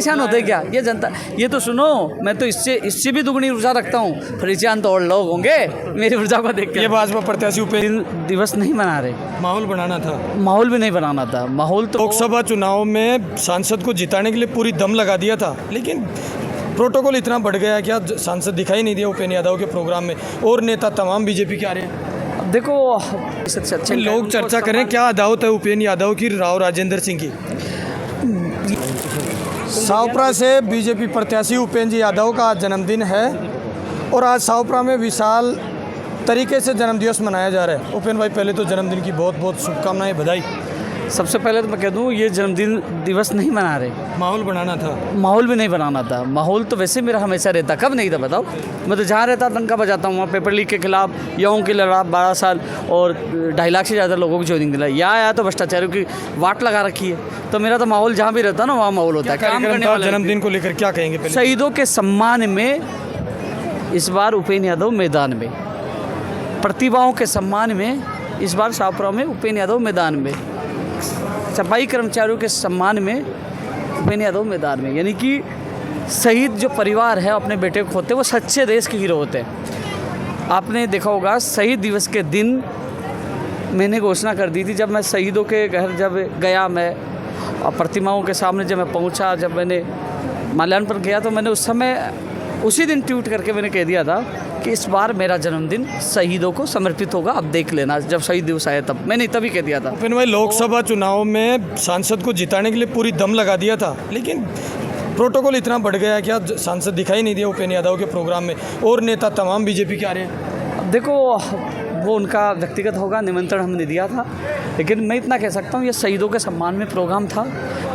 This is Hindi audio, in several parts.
परेशान होते हैं क्या ये जनता? ये तो सुनो, मैं तो इससे भी दुगनी ऊर्जा रखता हूँ। परेशान तो और लोग होंगे मेरी ऊर्जा को देख के। ये भाजपा प्रत्याशी उपेंद्र दिवस नहीं मना रहे, माहौल बनाना था। माहौल भी नहीं बनाना था। माहौल तो लोकसभा चुनाव में सांसद को जिताने के लिए पूरी दम लगा दिया था, लेकिन प्रोटोकॉल इतना बढ़ गया कि आज सांसद दिखाई नहीं दिया उपेंद्र यादव के प्रोग्राम में, और नेता तमाम बीजेपी के आ रहे हैं। देखो अच्छे लोग चर्चा कर रहे हैं क्या अदावत है उपेंद्र यादव की राव राजेंद्र सिंह की। सावपरा से बीजेपी प्रत्याशी उपेंद्र यादव का आज जन्मदिन है और आज सावपरा में विशाल तरीके से जन्मदिवस मनाया जा रहा है। उपेंद्र भाई, पहले तो जन्मदिन की बहुत बहुत शुभकामनाएं, बधाई। सबसे पहले तो मैं कह दूं, ये जन्मदिन दिवस नहीं मना रहे, माहौल बनाना था। माहौल भी नहीं बनाना था। माहौल तो वैसे मेरा हमेशा रहता, कब नहीं था बताओ? मैं तो जहाँ रहता डंका बजाता हूँ, वहाँ पेपर लीक के खिलाफ युवाओं के खिलाफ 12 साल और 2.5 लाख से ज़्यादा लोगों को ज्वाइनिंग दिलाई। यहाँ आया तो भ्रष्टाचारियों की वाट लगा रखी है। तो मेरा तो माहौल जहाँ भी रहता है ना, वहाँ माहौल होता है। काम करने वाले जन्मदिन को लेकर क्या कहेंगे? शहीदों के सम्मान में इस बार उपेंद्र यादव मैदान में, प्रतिभाओं के सम्मान में इस बार शाहपुरा में उपेंद्र यादव मैदान में, सफाई कर्मचारियों के सम्मान में उपेंद्र यादव मैदान में। यानी कि शहीद जो परिवार है अपने बेटे को खोते, वो सच्चे देश के हीरो होते हैं। आपने देखा होगा शहीद दिवस के दिन मैंने घोषणा कर दी थी, जब मैं शहीदों के घर जब गया, मैं प्रतिमाओं के सामने जब मैं पहुंचा, जब मैंने माल्यार्पण किया, तो मैंने उस समय उसी दिन ट्वीट करके मैंने कह दिया था कि इस बार मेरा जन्मदिन शहीदों को समर्पित होगा, अब देख लेना। जब शहीद दिवस आया तब मैंने तभी कह दिया था। उपेंद्र भाई, लोकसभा चुनाव में सांसद को जिताने के लिए पूरी दम लगा दिया था, लेकिन प्रोटोकॉल इतना बढ़ गया कि आज सांसद दिखाई नहीं दिया उपेंद्र यादव के प्रोग्राम में, और नेता तमाम बीजेपी के आ रहे हैं। देखो, वो उनका व्यक्तिगत होगा, निमंत्रण हमने दिया था, लेकिन मैं इतना कह सकता हूँ ये शहीदों के सम्मान में प्रोग्राम था।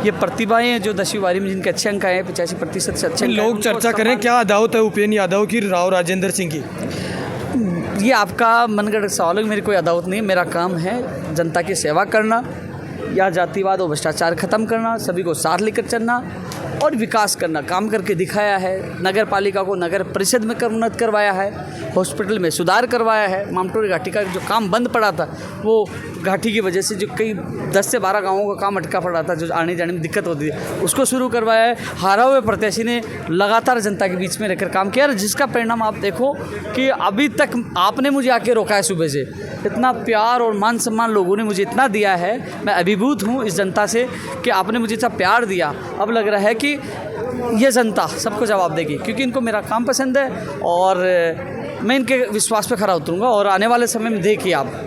ये प्रतिभाएं जो 10वीं बारी में जिनके अच्छे अंक आए, 85% से अच्छे, लोग चर्चा कर रहे हैं क्या अदावत है उपेंद्र यादव की राव राजेंद्र सिंह की। ये आपका मनगढ़ंत सवाल है, मेरी कोई अदावत नहीं है। मेरा काम है जनता की सेवा करना, या जातिवाद और भ्रष्टाचार खत्म करना, सभी को साथ लेकर चलना और विकास करना। काम करके दिखाया है। नगर पालिका को नगर परिषद में उन्नत करवाया है, हॉस्पिटल में सुधार करवाया है। मामटोरी घाटी का जो काम बंद पड़ा था, वो घाटी की वजह से जो कई 10 से 12 गाँवों का काम अटका पड़ा था, जो आने जाने में दिक्कत होती है, उसको शुरू करवाया है। हारा हुए प्रत्याशी ने लगातार जनता के बीच में रहकर काम किया, जिसका परिणाम आप देखो कि अभी तक आपने मुझे आके रोका है सुबह से। इतना प्यार और मान सम्मान लोगों ने मुझे इतना दिया है, मैं अभिभूत हूँ इस जनता से कि आपने मुझे इतना प्यार दिया। अब लग रहा है कि ये जनता सबको जवाब देगी, क्योंकि इनको मेरा काम पसंद है और मैं इनके विश्वास पे खरा उतरूँगा। और आने वाले समय में देखिए आप,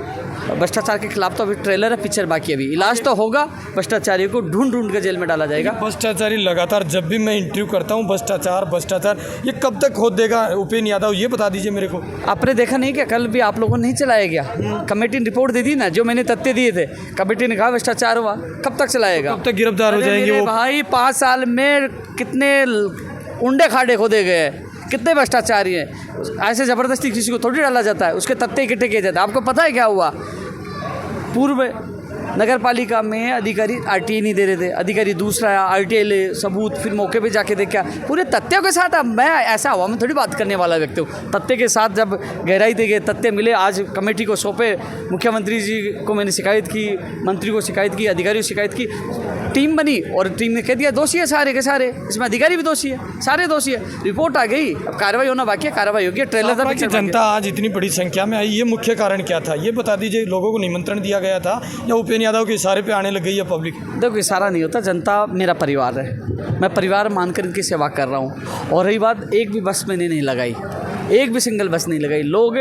भ्रष्टाचार के खिलाफ तो अभी ट्रेलर है, पिक्चर बाकी, अभी इलाज तो होगा। भ्रष्टाचारियों को ढूंढ ढूंढ के जेल में डाला जाएगा। भ्रष्टाचारी लगातार, जब भी मैं इंटरव्यू करता हूँ, भ्रष्टाचार, ये कब तक खोद देगा उपेंद्र यादव, ये बता दीजिए मेरे को। आपने देखा नहीं क्या, कल भी आप लोगों ने नहीं चलाया गया? कमेटी ने रिपोर्ट दे दी ना, जो मैंने तथ्य दिए थे, कमेटी ने कहा भ्रष्टाचार हुआ। कब तक चलाएगा? कब तक गिरफ्तार हो जाएंगे वो? भाई 5 साल में कितने उंडे खाड़े खोदे गए, कितने भ्रष्टाचारी हैं। ऐसे ज़बरदस्ती किसी को थोड़ी डाला जाता है, उसके तथ्य इकट्ठे किए जाते हैं। आपको पता है क्या हुआ? पूर्व नगर पालिका में अधिकारी RTI नहीं दे रहे थे, अधिकारी दूसरा आया, RTI ले सबूत, फिर मौके पे जाके देखा पूरे तथ्यों के साथ। अब मैं ऐसा हुआ, मैं थोड़ी बात करने वाला व्यक्ति हूँ। तथ्य के साथ जब गहराई दे गए, तथ्य मिले, आज कमेटी को सौंपे, मुख्यमंत्री जी को मैंने शिकायत की, मंत्री को शिकायत की, अधिकारियों को शिकायत की, टीम बनी और टीम ने कह दिया दोषी है सारे के सारे, इसमें अधिकारी भी दोषी है, सारे दोषी है। रिपोर्ट आ गई, अब कार्रवाई होना बाकी है, कार्रवाई होगी। ट्रेलर था। जनता आज इतनी बड़ी संख्या में आई, ये मुख्य कारण क्या था, ये बता दीजिए। लोगों को निमंत्रण दिया गया था या उपेंद्र यादव के इशारे पे आने लग गई है पब्लिक? देखो, इशारा नहीं होता, जनता मेरा परिवार है, मैं परिवार मानकर इनकी सेवा कर रहा हूँ। और रही बात, एक भी बस मैंने नहीं लगाई, एक भी सिंगल बस नहीं लगाई। लोग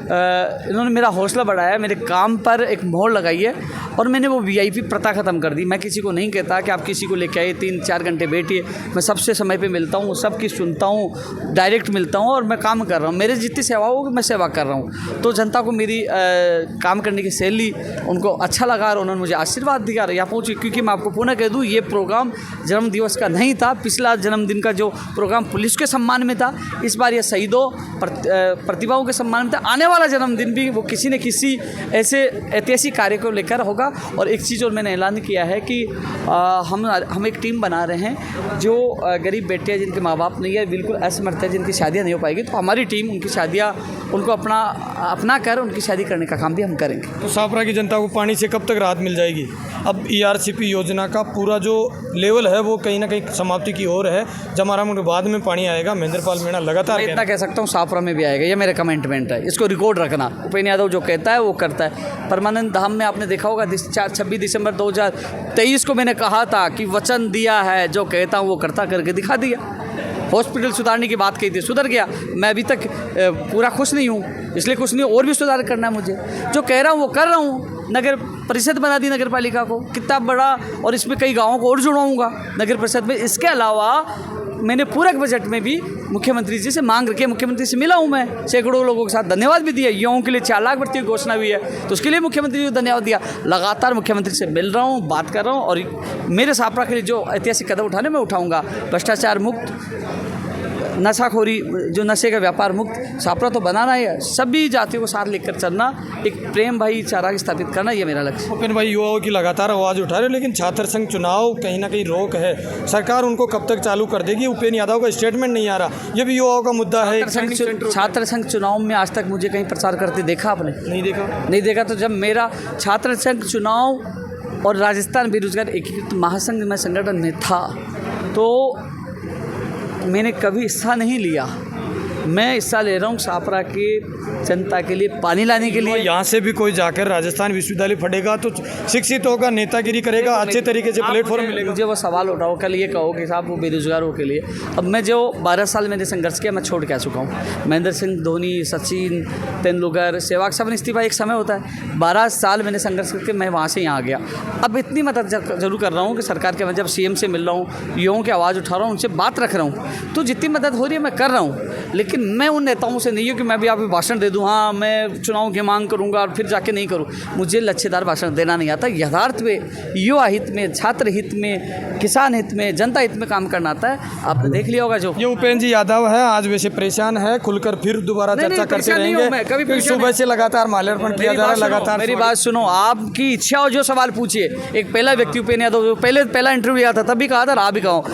इन्होंने मेरा हौसला बढ़ाया, मेरे काम पर एक मोहर लगाई है, और मैंने वो VIP प्रथा ख़त्म कर दी। मैं किसी को नहीं कहता कि आप किसी को लेके आइए 3-4 घंटे बैठिए। मैं सबसे समय पे मिलता हूँ, सबकी सुनता हूँ, डायरेक्ट मिलता हूँ, और मैं काम कर रहा हूँ। मेरे जितनी सेवा होगी मैं सेवा कर रहा हूँ। तो जनता को मेरी काम करने की शैली उनको अच्छा लगा और उन्होंने मुझे आशीर्वाद दिया यहाँ पहुँची। क्योंकि मैं आपको पुनः कह दूँ, ये प्रोग्राम जन्मदिवस का नहीं था। पिछला जन्मदिन का जो प्रोग्राम पुलिस के सम्मान में था, इस बार ये शहीदों प्रतिभाओं के सम्मान में आने वाला जन्मदिन भी वो किसी न किसी ऐसे ऐतिहासिक कार्य को लेकर होगा। और एक चीज़ और मैंने ऐलान किया है कि हम एक टीम बना रहे हैं जो गरीब बेटियाँ जिनके माँ बाप नहीं है, बिल्कुल असमर्थ है, जिनकी शादियाँ नहीं हो पाएगी, तो हमारी टीम उनकी शादियाँ उनको अपना कर उनकी शादी करने का काम भी हम करेंगे। तो शाहपुरा की जनता को पानी से कब तक राहत मिल जाएगी? अब ERCP योजना का पूरा जो लेवल है वो कहीं ना कहीं समाप्ति की ओर है। जमाराम के बाद में पानी आएगा, महेंद्रपाल मीणा लगातार मैं इतना कह सकता हूँ शाहपुरा में भी आएगा, ये मेरा कमिटमेंट है, इसको रिकॉर्ड रखना। उपेंद्र यादव जो कहता है वो करता है। परमानंद धाम में आपने देखा होगा 26 दिसंबर 2023 को मैंने कहा था कि वचन दिया है, जो कहता हूँ वो करता, करके दिखा दिया। हॉस्पिटल सुधारने की बात कही थी, सुधर गया। मैं अभी तक पूरा खुश नहीं हूँ, इसलिए खुश नहीं, और भी सुधार करना है मुझे। जो कह रहा हूँ वो कर रहा हूँ। नगर परिषद बना दी नगर पालिका को, कितना बड़ा, और इसमें कई गाँवों को और जुड़वाऊँगा नगर परिषद में। इसके अलावा मैंने पूरक बजट में भी मुख्यमंत्री जी से मांग रखी है, मुख्यमंत्री से मिला हूँ मैं, सैकड़ों लोगों के साथ धन्यवाद भी दिया। युवाओं के लिए 4 लाख भर्ती की घोषणा हुई है, तो उसके लिए मुख्यमंत्री जी को धन्यवाद दिया। लगातार मुख्यमंत्री से मिल रहा हूँ, बात कर रहा हूँ, और मेरे शाहपुरा के लिए जो ऐतिहासिक कदम उठाने मैं उठाऊँगा। भ्रष्टाचार मुक्त, नशाखोरी, जो नशे का व्यापार मुक्त शाहपुरा तो बनाना है, सभी जातियों को साथ लेकर चलना, एक प्रेम भाईचारा स्थापित करना, ये मेरा लक्ष्य है। उपेंद्र भाई युवाओं की लगातार आवाज़ उठा रहे हो, लेकिन छात्र संघ चुनाव कहीं ना कहीं रोक है, सरकार उनको कब तक चालू कर देगी? उपेंद्र यादव का स्टेटमेंट नहीं आ रहा, ये भी युवाओं का मुद्दा है। छात्र संघ चुनाव में आज तक मुझे कहीं प्रचार करते देखा आपने? नहीं देखा। तो जब मेरा छात्र संघ चुनाव और राजस्थान बेरोजगार एकीकृत महासंघ में संगठन में था, तो मैंने कभी हिस्सा नहीं लिया। मैं हिस्सा ले रहा हूँ शाहपुरा की जनता के लिए, पानी लाने के लिए। यहाँ से भी कोई जाकर राजस्थान विश्वविद्यालय पढ़ेगा तो शिक्षित होगा, नेतागिरी करेगा, अच्छे तरीके से प्लेटफॉर्म मिलेगा। मुझे वो सवाल उठाओ, कल ये कहो कि साहब वो बेरोजगारों के लिए। अब मैं जो 12 साल मैंने संघर्ष किया, मैं छोड़ के आ चुका हूँ। महेंद्र सिंह धोनी, सचिन तेंदुलकर, सहवाग, सब ने इस्तीफा, एक समय होता है। 12 साल मैंने संघर्ष करके मैं वहाँ से यहाँ आ गया। अब इतनी मदद जरूर कर रहा हूँ कि सरकार के, मैं जब CM से मिल रहा हूँ, युवाओं की आवाज़ उठा रहा हूँ, उनसे बात रख रहा हूँ, तो जितनी मदद हो रही है मैं कर रहा हूँ। लेकिन मैं उन नेताओं से नहीं हूँ कि मैं भी आप भाषण दे दूँ, हाँ मैं चुनाव की मांग करूँगा और फिर जाके नहीं करूँ। मुझे लच्छेदार भाषण देना नहीं आता। यथार्थ में, युवा हित में, छात्र हित में, किसान हित में, जनता हित में काम करना आता है। आपने देख लिया होगा। जो ये उपेंद्र जी यादव है, आज वैसे परेशान है, खुलकर फिर दोबारा चर्चा करते रहेंगे। कभी सुबह से लगातार माल्यार्पण किया जा रहा है, लगातार। मेरी बात सुनो, आपकी इच्छा हो जो सवाल पूछिए। एक पहला व्यक्ति उपेंद्र यादव, पहला इंटरव्यू लिया था, तभी कहा था, आप भी कहो।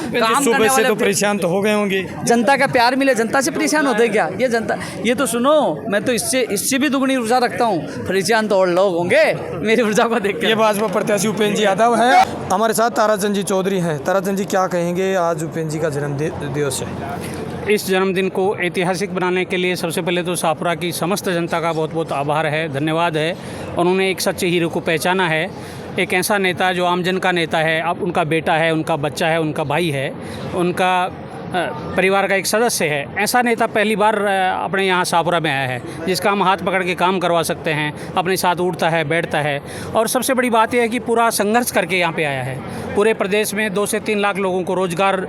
सुबह से तो परेशान तो हो गए होंगे। जनता का प्यार मिले, जनता से परेशान होते क्या? ये जनता, ये तो सुनो, मैं तो इससे भी दुगनी ऊर्जा रखता हूँ। परेशान तो और लोग होंगे मेरी ऊर्जा को देख के। ये भाजपा प्रत्याशी उपेंद्र जी यादव है। हमारे साथ ताराचंद जी चौधरी हैं। ताराचंद जी क्या कहेंगे, आज उपेंद्र जी का जन्मदिन दिवस है। इस जन्मदिन को ऐतिहासिक बनाने के लिए सबसे पहले तो शाहपुरा की समस्त जनता का बहुत बहुत आभार है, धन्यवाद है। उन्होंने एक सच्चे हीरो को पहचाना है, एक ऐसा नेता जो आमजन का नेता है। अब उनका बेटा है, उनका बच्चा है, उनका भाई है, उनका परिवार का एक सदस्य है। ऐसा नेता पहली बार अपने यहाँ शाहपुरा में आया है, जिसका हम हाथ पकड़ के काम करवा सकते हैं, अपने साथ उठता है, बैठता है। और सबसे बड़ी बात यह है कि पूरा संघर्ष करके यहाँ पे आया है। पूरे प्रदेश में 2 से 3 लाख लोगों को रोज़गार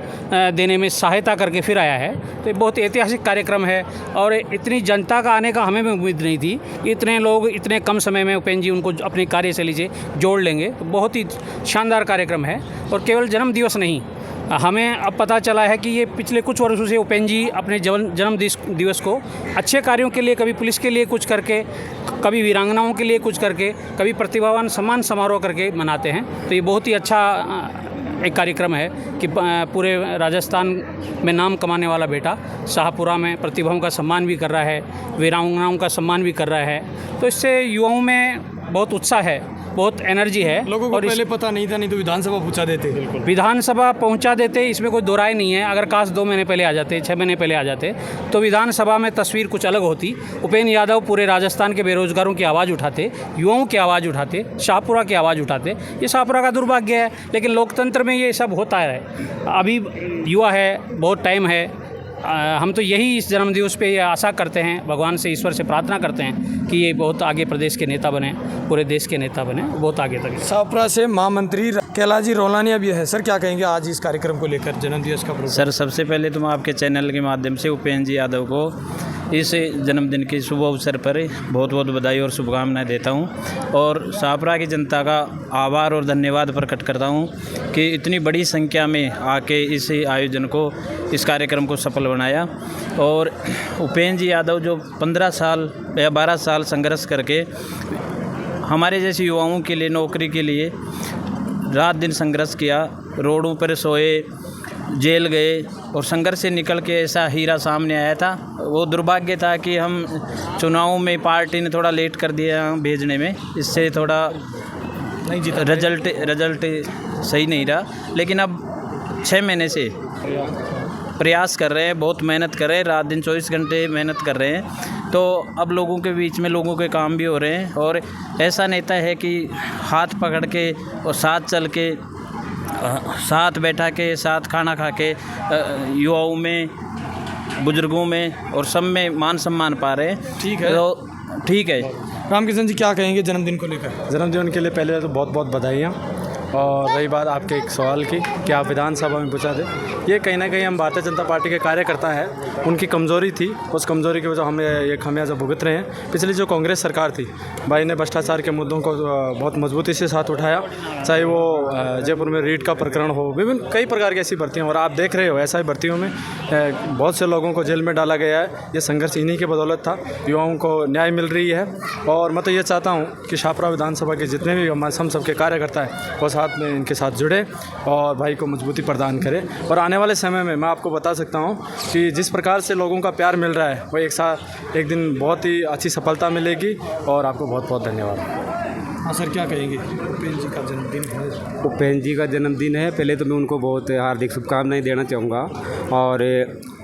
देने में सहायता करके फिर आया है। तो ये बहुत ऐतिहासिक कार्यक्रम है, और इतनी जनता का आने का हमें भी उम्मीद नहीं थी। इतने लोग इतने कम समय में उपेंद्र जी उनको अपनी कार्यशैली से जोड़ लेंगे, तो बहुत ही शानदार कार्यक्रम है। और केवल जन्म दिवस नहीं, हमें अब पता चला है कि ये पिछले कुछ वर्षों से उपेंद्र जी अपने जन्म दिवस को अच्छे कार्यों के लिए, कभी पुलिस के लिए कुछ करके, कभी वीरांगनाओं के लिए कुछ करके, कभी प्रतिभावान सम्मान समारोह करके मनाते हैं। तो ये बहुत ही अच्छा एक कार्यक्रम है कि पूरे राजस्थान में नाम कमाने वाला बेटा शाहपुरा में प्रतिभाओं का सम्मान भी कर रहा है, वीरांगनाओं का सम्मान भी कर रहा है। तो इससे युवाओं में बहुत उत्साह है, बहुत एनर्जी है। लोगों को पहले पता नहीं था, नहीं तो विधानसभा पहुंचा देते। बिल्कुल विधानसभा पहुंचा देते, इसमें कोई दो राय नहीं है। अगर काश 2 महीने पहले आ जाते, 6 महीने पहले आ जाते, तो विधानसभा में तस्वीर कुछ अलग होती। उपेंद्र यादव पूरे राजस्थान के बेरोजगारों की आवाज़ उठाते, युवाओं की आवाज़ उठाते, शाहपुरा की आवाज़ उठाते। ये शाहपुरा का दुर्भाग्य है, लेकिन लोकतंत्र में ये सब होता है। अभी युवा है, बहुत टाइम है। हम तो यही इस जन्मदिवस पे ये आशा करते हैं, भगवान से, ईश्वर से प्रार्थना करते हैं कि ये बहुत आगे प्रदेश के नेता बने, पूरे देश के नेता बने, बहुत आगे तक। शाहपुरा से महामंत्री कैलाश जी रोलानिया भी है। सर क्या कहेंगे आज इस कार्यक्रम को लेकर, जन्मदिवस का प्रोग्राम? सर सबसे पहले तो मैं आपके चैनल के माध्यम से उपेंद्र जी यादव को इस जन्मदिन के शुभ अवसर पर बहुत बहुत बधाई और शुभकामनाएं देता हूं और शाहपुरा की जनता का आभार और धन्यवाद प्रकट करता हूं कि इतनी बड़ी संख्या में आके इस आयोजन को, इस कार्यक्रम को सफल बनाया। और उपेंद्र जी यादव जो 15 साल या 12 साल संघर्ष करके हमारे जैसे युवाओं के लिए, नौकरी के लिए रात दिन संघर्ष किया, रोडों पर सोए, जेल गए और संघर्ष से निकल के ऐसा हीरा सामने आया था। वो दुर्भाग्य था कि हम चुनाव में पार्टी ने थोड़ा लेट कर दिया भेजने में, इससे थोड़ा नहीं जीता, रिजल्ट सही नहीं रहा। लेकिन अब 6 महीने से प्रयास कर रहे हैं, बहुत मेहनत कर रहे हैं, रात दिन 24 घंटे मेहनत कर रहे हैं। तो अब लोगों के बीच में लोगों के काम भी हो रहे हैं और ऐसा नेता है कि हाथ पकड़ के और साथ चल के, साथ बैठा के, साथ खाना खा के युवाओं में, बुजुर्गों में और सब में मान सम्मान पा रहे हैं। ठीक है, तो ठीक है। रामकिशन जी क्या कहेंगे जन्मदिन को लेकर? जन्मदिन के लिए पहले तो बहुत बहुत बधाइयाँ। और रही बात आपके एक सवाल की कि आप विधानसभा में पूछा थे, ये कहीं ना कहीं हम भारतीय जनता पार्टी के कार्यकर्ता हैं, उनकी कमज़ोरी थी, उस कमज़ोरी की वजह हमें ये खामियाजा भुगत रहे हैं। पिछली जो कांग्रेस सरकार थी, भाई ने भ्रष्टाचार के मुद्दों को बहुत मजबूती से साथ उठाया, चाहे वो जयपुर में रीट का प्रकरण हो, विभिन्न कई प्रकार की ऐसी भर्तियाँ। और आप देख रहे हो ऐसा ही भर्तियों में बहुत से लोगों को जेल में डाला गया है। ये संघर्ष इन्हीं की बदौलत था, युवाओं को न्याय मिल रही है। और मैं तो ये चाहता हूँ कि शाहपुरा विधानसभा के जितने भी हम सबके कार्यकर्ता हैं वो साथ में इनके साथ जुड़े और भाई को मजबूती प्रदान करें। और आने वाले समय में मैं आपको बता सकता हूँ कि जिस प्रकार से लोगों का प्यार मिल रहा है, वो एक दिन बहुत ही अच्छी सफलता मिलेगी। और आपको बहुत बहुत धन्यवाद। हाँ सर क्या कहेंगे, उपेंद्र जी का जन्मदिन है? उपेंद्र जी का जन्मदिन है। पहले तो मैं उनको बहुत हार्दिक शुभकामनाएं देना चाहूँगा। और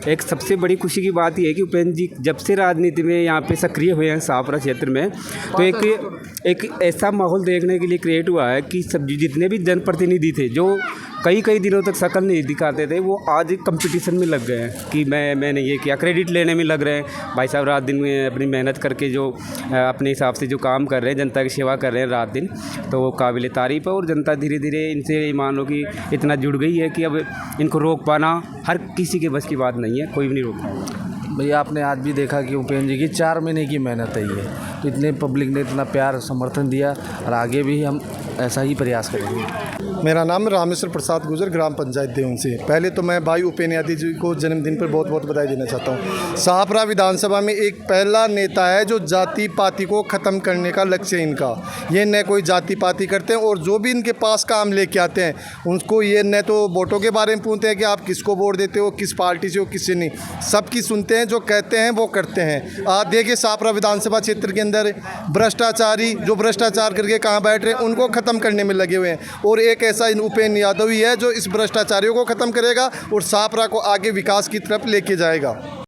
एक सबसे बड़ी खुशी की बात यह है कि उपेंद्र जी जब से राजनीति में यहाँ पे सक्रिय हुए हैं शाहपुरा क्षेत्र में, तो एक ऐसा माहौल देखने के लिए क्रिएट हुआ है कि सब जितने भी जनप्रतिनिधि थे जो कई दिनों तक शकल नहीं दिखाते थे, वो आज कंपटीशन में लग गए हैं कि मैंने ये किया, क्रेडिट लेने में लग रहे हैं। भाई साहब रात दिन में अपनी मेहनत करके जो अपने हिसाब से जो काम कर रहे हैं, जनता की सेवा कर रहे हैं रात दिन, तो वो काबिल तारीफ़ है। और जनता धीरे धीरे इनसे मान लो कि इतना जुड़ गई है कि अब इनको रोक पाना हर किसी के बस की बात नहीं है, कोई भी नहीं रोक पाएगा। भैया आपने आज भी देखा कि उपेंद्र जी की 4 महीने की मेहनत है ये, तो इतने पब्लिक ने इतना प्यार समर्थन दिया और आगे भी हम ऐसा ही प्रयास करेंगे। मेरा नाम रामेश्वर प्रसाद गुजर, ग्राम पंचायत देवन से। पहले तो मैं भाई उपेंद्र यादव जी को जन्मदिन पर बहुत बहुत बधाई देना चाहता हूँ। शाहपुरा विधानसभा में एक पहला नेता है जो जाति पाति को ख़त्म करने का लक्ष्य है इनका। ये न कोई जाति पाति करते हैं और जो भी इनके पास काम लेके आते हैं उनको ये न तो वोटों के बारे में पूछते हैं कि आप किसको वोट देते हो, किस पार्टी से हो, किससे नहीं, सबकी सुनते हैं, जो कहते हैं वो करते हैं। आप देखिए शाहपुरा विधानसभा क्षेत्र के अंदर भ्रष्टाचारी जो भ्रष्टाचार करके कहाँ बैठ रहे हैं उनको ख़त्म करने में लगे हुए हैं। और एक ऐसा उपेंद्र यादव ही है जो इस भ्रष्टाचारियों को ख़त्म करेगा और शाहपुरा को आगे विकास की तरफ लेके जाएगा।